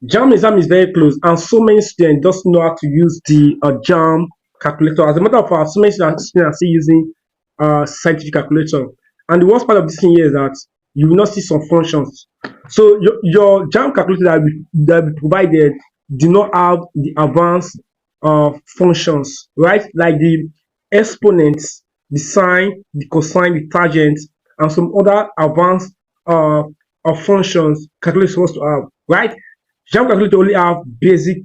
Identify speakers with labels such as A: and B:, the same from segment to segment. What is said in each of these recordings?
A: JAMB exam is very close, and so many students don't know how to use the JAMB calculator. As a matter of fact, so many students are still using scientific calculator. And the worst part of this thing here is that you will not see some functions. So your JAMB calculator that will be provided do not have the advanced functions, right? Like the exponents, the sine, the cosine, the tangent, and some other advanced functions calculator is supposed to have, right? JAMB calculator only have basic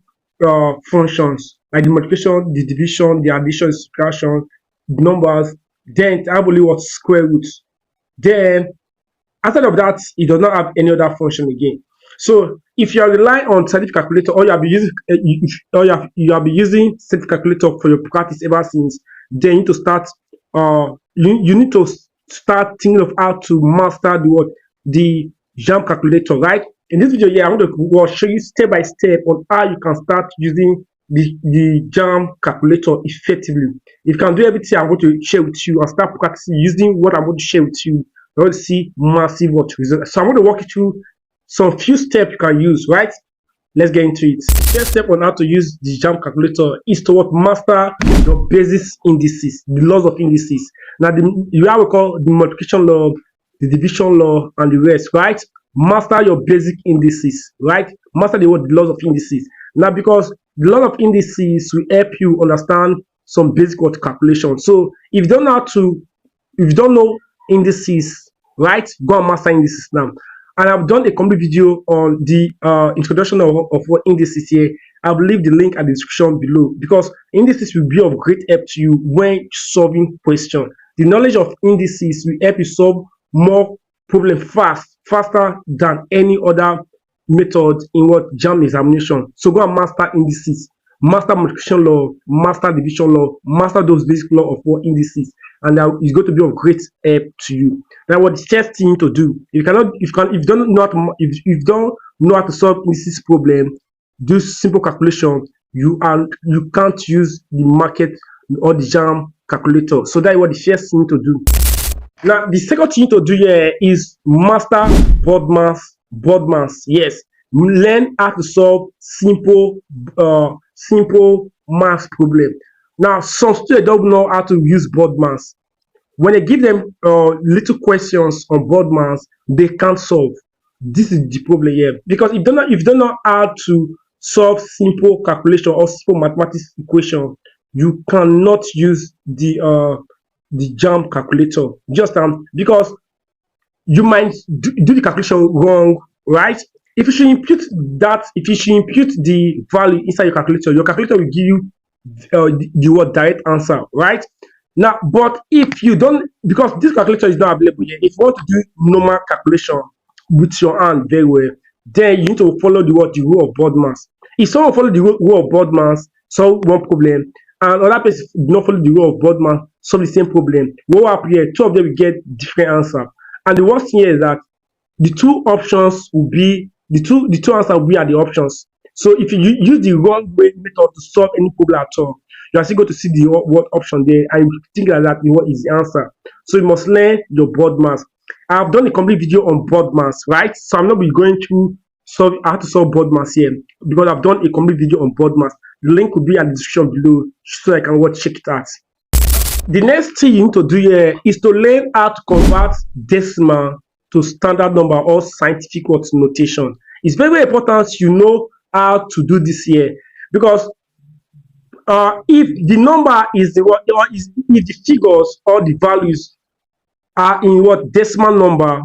A: functions like the multiplication, the division, the addition, subtraction, numbers. Then I have only what square roots. Then outside of that, it does not have any other function again. So if you are relying on scientific calculator, or you have been using, you have been using scientific calculator for your practice ever since, then you need to start. You need to start thinking of how to master the JAMB calculator, right? In this video here, I'm going to show you step by step on how you can start using the JAMB calculator effectively. If you can do everything I'm going to share with you and start practicing using what I'm going to share with you, you're going to see massive results. So I'm going to walk you through some few steps you can use, right? Let's get into it. The first step on how to use the JAMB calculator is to master your basis indices, the laws of indices. Now, you have what we call the multiplication law, the division law, and the rest, right? Master your basic indices, right? Master the laws of indices. Now, because the laws of indices will help you understand some basic calculation. So if you don't know if you don't know indices, right, go and master indices now. And I've done a complete video on the introduction of what indices here. I'll leave the link at the description below, because indices will be of great help to you when solving questions. The knowledge of indices will help you solve more problems faster than any other method in what JAMB examination. So go and master indices, master multiplication law, master division law, master those basic law of what indices, and that is going to be of great help to you. Now, what the first thing to do, if you don't know how to solve indices problem, do simple calculation. You can't use the market or the JAMB calculator. So that is what the first thing to do. Now, the second thing to do here is master BODMAS. Yes, learn how to solve simple math problem. Now, some students don't know how to use BODMAS. When they give them little questions on BODMAS, they can't solve. This is the problem here, because if you don't know how to solve simple calculation or simple mathematics equation, you cannot use the JAMB calculator. Just because you might do the calculation wrong, right? If you should impute the value inside your calculator will give you the direct answer, right? Now, but if you don't, because this calculator is not available yet, if you want to do normal calculation with your hand very well, then you need to follow the rule of BODMAS. If someone follow the rule of BODMAS, solve one problem, and another person not follow the rule of BODMAS, solve the same problem, what will happen here? Two of them will get different answer. And the worst thing here is that the two options will be the two answers will be at the options. So if you use the wrong way method to solve any problem at all, you are still going to see the what option there, and you think like that what is the answer. So you must learn your BODMAS. I've done a complete video on BODMAS, right? So I'm not be going to how to solve BODMAS here, because I've done a complete video on BODMAS. The link will be at the description below, so I can check it out. The next thing you need to do here is to learn how to convert decimal to standard number or scientific notation. It's very, very important you know how to do this here, because if the number is if the figures or the values are in decimal number,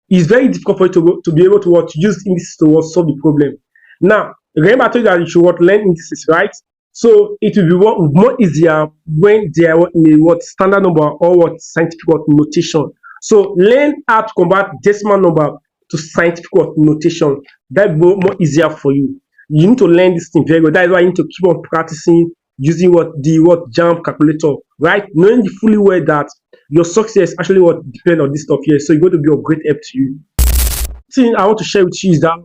A: it's very difficult for you to be able to use indices to solve the problem. Now, remember I told you that you should learn indices, right? So it will be more easier when they are in a standard number or scientific notation. So learn how to convert decimal number to scientific notation. That will be more easier for you. You need to learn this thing very well. That is why you need to keep on practicing using the JAMB calculator, right? Knowing the fully well that your success actually depends on this stuff here. So it's going to be of great help to you. Thing I want to share with you is that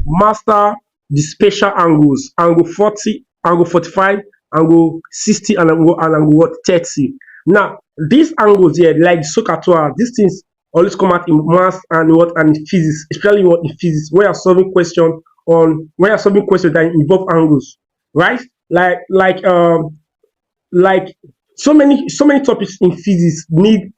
A: master the special angles, angle 40, angle 45, angle 60, and angle 30. Now, these angles here, like the SOHCAHTOA, these things always come out in maths and what and in physics, especially what in physics, when you're solving questions that involve angles, right? Like so many topics in physics need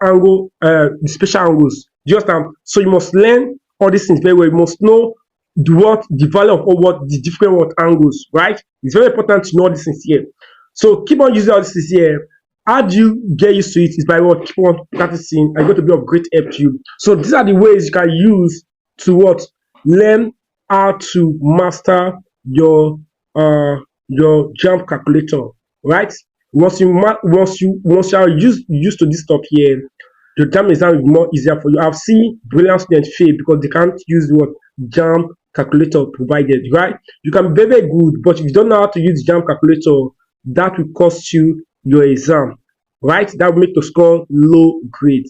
A: special angles. Just so you must learn all these things very well. You must know the value of what the different what angles, right? It's very important to know all these things here. So keep on using all these things here. How do you get used to it? Is by what keep on practicing and going to be of great help to you. So these are the ways you can use to what learn how to master your jump calculator, right? Once you are used to this stuff here, the jam exam will be more easier for you. I've seen brilliant students fail because they can't use what jam calculator provided, right? You can be very good, but if you don't know how to use jam calculator, that will cost you your exam, right? That will make the score low grade.